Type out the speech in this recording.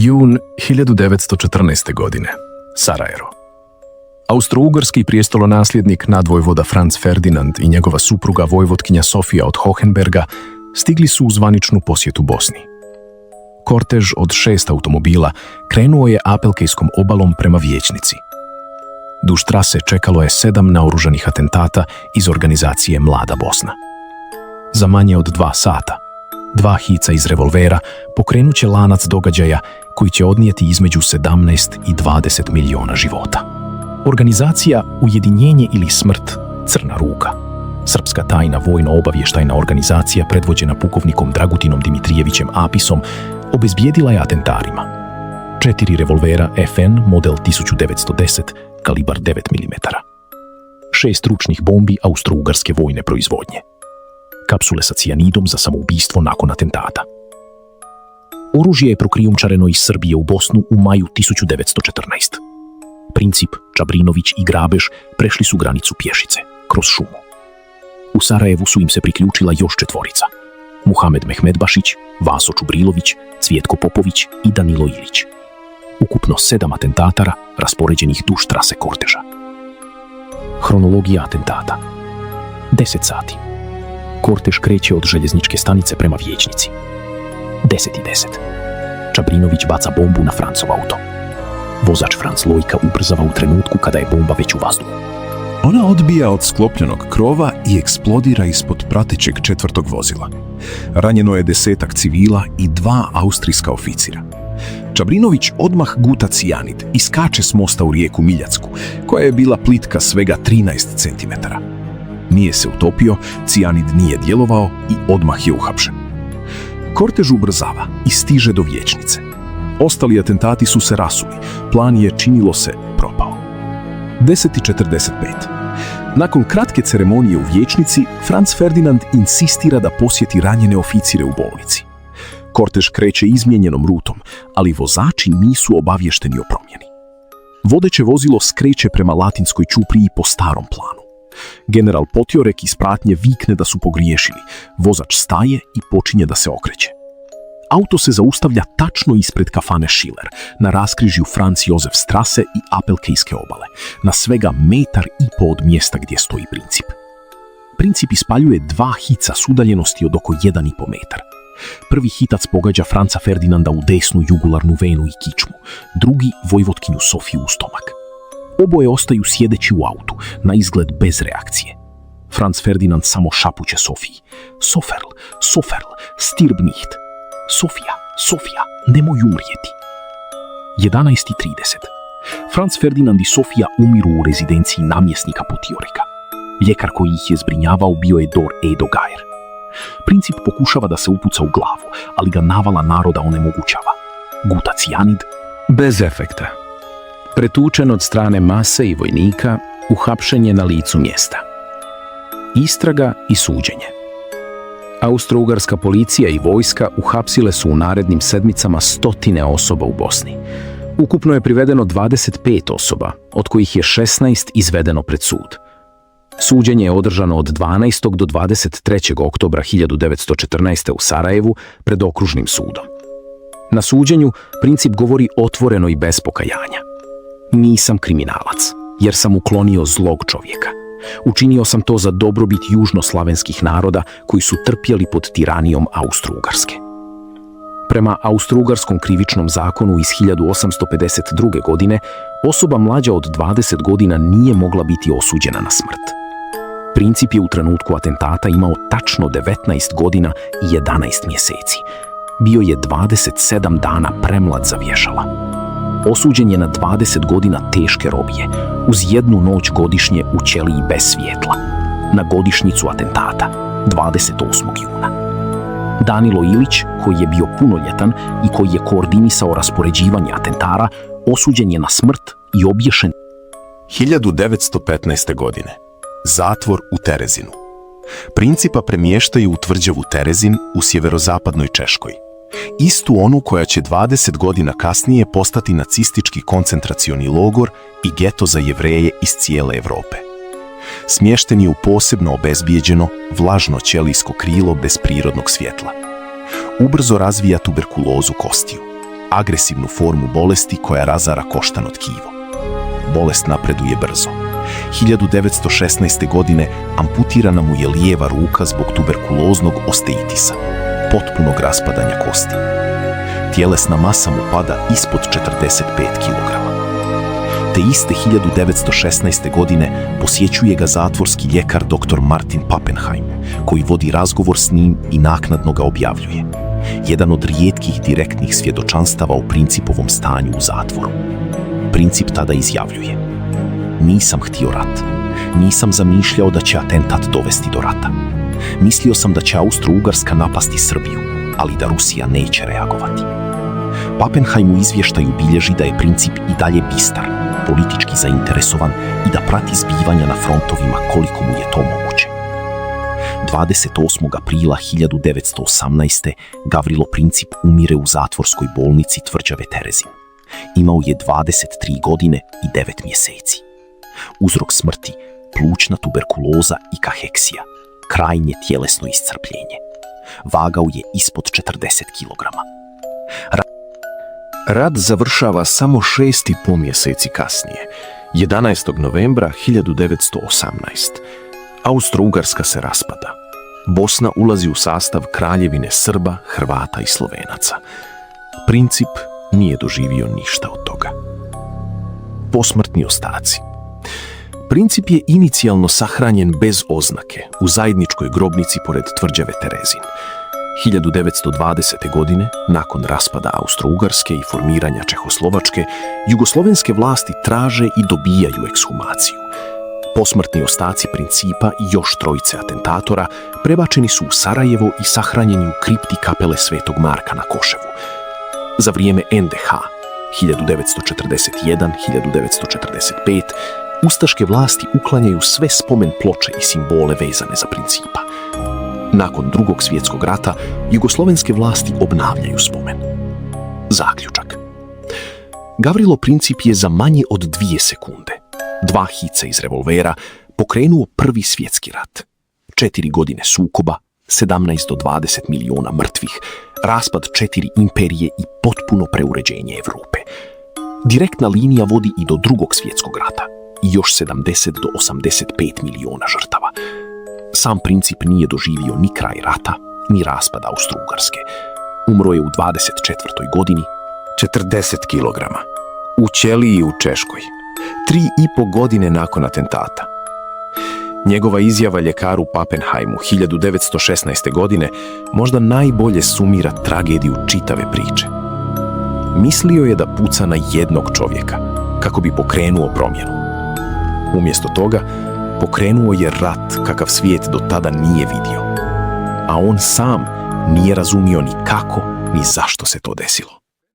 Jun 1914. godine. Sarajevo. Austro-ugarski prijestolonasljednik nadvojvoda Franz Ferdinand i njegova supruga vojvotkinja Sofija od Hohenberga stigli su u zvaničnu posjetu Bosni. Kortež od 6 automobila krenuo je Apelkejskom obalom prema Vijećnici. Duž trase čekalo je 7 naoružanih atentata iz organizacije Mlada Bosna. Za manje od 2 sata, 2 hica iz revolvera pokrenut će lanac događaja koji će odnijeti između 17 i 20 miliona života. Organizacija Ujedinjenje ili smrt, Crna ruka, srpska tajna vojno-obavještajna organizacija predvođena pukovnikom Dragutinom Dimitrijevićem Apisom, obezbijedila je atentarima 4 revolvera FN model 1910 kalibar 9 mm, 6 ručnih bombi austro-ugarske vojne proizvodnje, kapsule sa cijanidom za samoubistvo nakon atentata. Oružje je prokrijumčareno iz Srbije u Bosnu u maju 1914. Princip, Čabrinović i Grabež prešli su granicu pješice, kroz šumu. U Sarajevu su im se priključila još 4: Muhamed Mehmedbašić, Vaso Čubrilović, Cvjetko Popović i Danilo Ilić. Ukupno 7 atentatara raspoređenih duž trase korteža. Hronologija atentata. 10 sati. Kortež kreće od željezničke stanice prema Vijećnici. 10:10. Čabrinović baca bombu na Francov auto. Vozač Franc Lojka ubrzava u trenutku kada je bomba već u vazduhu. Ona odbija od sklopljenog krova i eksplodira ispod pratećeg 4. vozila. Ranjeno je 10 civila i 2 austrijska oficira. Čabrinović odmah guta cijanid i skače s mosta u rijeku Miljacku, koja je bila plitka svega 13 cm. Nije se utopio, cijanid nije djelovao i odmah je uhapšen. Kortež ubrzava i stiže do Vijećnice. Ostali atentati su se rasuli, plan je, činilo se, propao. 10:45. Nakon kratke ceremonije u Vijećnici, Franz Ferdinand insistira da posjeti ranjene oficire u bolnici. Kortež kreće izmijenjenom rutom, ali vozači nisu obavješteni o promjeni. Vodeće vozilo skreće prema Latinskoj ćupriji po starom planu. General Potjorek iz pratnje vikne da su pogriješili. Vozač staje i počinje da se okreće. Auto se zaustavlja tačno ispred kafane Schiller, na raskrižju Franz Josef Strasse i Apelkejske obale, na svega 1,5 metra od mjesta gdje stoji Princip. Princip ispaljuje 2 hica s udaljenosti od oko 1,5 metar. Prvi hitac pogađa Franca Ferdinanda u desnu jugularnu venu i kičmu, drugi vojvotkinju Sofiju u stomak. Oboje ostaju sjedeći u autu, na izgled bez reakcije. Franz Ferdinand samo šapuće Sofiji. Soferl, Soferl, stirb nicht. Sofija, Sofija, nemoj umrijeti. 11:30. Franz Ferdinand i Sofija umiru u rezidenciji namjesnika Potjoreka. Ljekar koji ih je zbrinjavao bio je Dor Edo Gajer. Princip pokušava da se upuca u glavu, ali ga navala naroda onemogućava. Guta cijanid. Bez efekta. Pretučen od strane mase i vojnika, uhapšen je na licu mjesta. Istraga i suđenje. Austro-ugarska policija i vojska uhapsile su u narednim sedmicama 100 osoba u Bosni. Ukupno je privedeno 25 osoba, od kojih je 16 izvedeno pred sud. Suđenje je održano od 12. do 23. oktobra 1914. u Sarajevu pred okružnim sudom. Na suđenju Princip govori otvoreno i bez pokajanja. Nisam kriminalac, jer sam uklonio zlog čovjeka. Učinio sam to za dobrobit južnoslavenskih naroda koji su trpjeli pod tiranijom Austro-ugarske. Prema Austro-ugarskom krivičnom zakonu iz 1852. godine, osoba mlađa od 20 godina nije mogla biti osuđena na smrt. Princip je u trenutku atentata imao tačno 19 godina i 11 mjeseci. Bio je 27 dana premlad za vješala. Osuđen je na 20 godina teške robije, uz 1 noć godišnje u ćeliji bez svjetla, na godišnjicu atentata, 28. juna. Danilo Ilić, koji je bio punoljetan i koji je koordinisao raspoređivanje atentara, osuđen je na smrt i obješen. 1915. godine. Zatvor u Terezinu. Principa premještaju u tvrđavu Terezin u sjeverozapadnoj Češkoj. Istu onu koja će 20 godina kasnije postati nacistički koncentracioni logor i geto za Jevreje iz cijele Europe. Smješten je u posebno obezbijeđeno, vlažno ćelijsko krilo bez prirodnog svjetla. Ubrzo razvija tuberkulozu kostiju. agresivnu formu bolesti koja razara koštano tkivo. Bolest napreduje brzo. 1916. godine amputirana mu je lijeva ruka zbog tuberkuloznog osteitisa, potpunog raspadanja kosti. Tjelesna masa mu pada ispod 45 kg. Te iste 1916. godine posjećuje ga zatvorski ljekar dr. Martin Pappenheim, koji vodi razgovor s njim i naknadno ga objavljuje. Jedan od rijetkih direktnih svjedočanstava o Principovom stanju u zatvoru. Princip tada izjavljuje: nisam htio rat. Nisam zamišljao da će atentat dovesti do rata. Mislio sam da će Austro-Ugarska napasti Srbiju, ali da Rusija neće reagovati. Pappenheim u izvještaju bilježi da je Princip i dalje bistar, politički zainteresovan i da prati zbivanja na frontovima koliko mu je to moguće. 28. aprila 1918. Gavrilo Princip umire u zatvorskoj bolnici Tvrđave Terezin. Imao je 23 godine i 9 mjeseci. Uzrok smrti: plućna tuberkuloza i kaheksija, krajnje tjelesno iscrpljenje. Vagao je ispod 40 kg. Rat završava samo 6,5 mjeseci kasnije, 11. novembra 1918. Austro-Ugarska se raspada. Bosna ulazi u sastav Kraljevine Srba, Hrvata i Slovenaca. Princip nije doživio ništa od toga. Posmrtni ostaci. Princip je inicijalno sahranjen bez oznake u zajedničkoj grobnici pored Tvrđave Terezin. 1920. godine, nakon raspada Austro-Ugarske i formiranja Čehoslovačke, jugoslovenske vlasti traže i dobijaju ekshumaciju. Posmrtni ostaci Principa i još trojice atentatora prebačeni su u Sarajevo i sahranjeni u kripti kapele Svetog Marka na Koševu. Za vrijeme NDH 1941-1945 ustaške vlasti uklanjaju sve spomen ploče i simbole vezane za Principa. Nakon Drugog svjetskog rata jugoslovenske vlasti obnavljaju spomen. Zaključak. Gavrilo Princip je za manje od 2 sekunde, 2 hica iz revolvera, pokrenuo Prvi svjetski rat. 4 godine sukoba, 17 do 20 milijuna mrtvih, raspad 4 imperije i potpuno preuređenje Evrope. Direktna linija vodi i do Drugog svjetskog rata i još 70 do 85 milijuna žrtava. Sam Princip nije doživio ni kraj rata, ni raspad Austro-Ugarske. Umro je u 24. godini, 40 kilograma, u ćeliji u Češkoj, 3,5 godine nakon atentata. Njegova izjava ljekaru Pappenheimu 1916. godine možda najbolje sumira tragediju čitave priče. Mislio je da puca na jednog čovjeka, kako bi pokrenuo promjenu. Umjesto toga, pokrenuo je rat kakav svijet do tada nije vidio. A on sam nije razumio ni kako, ni zašto se to desilo.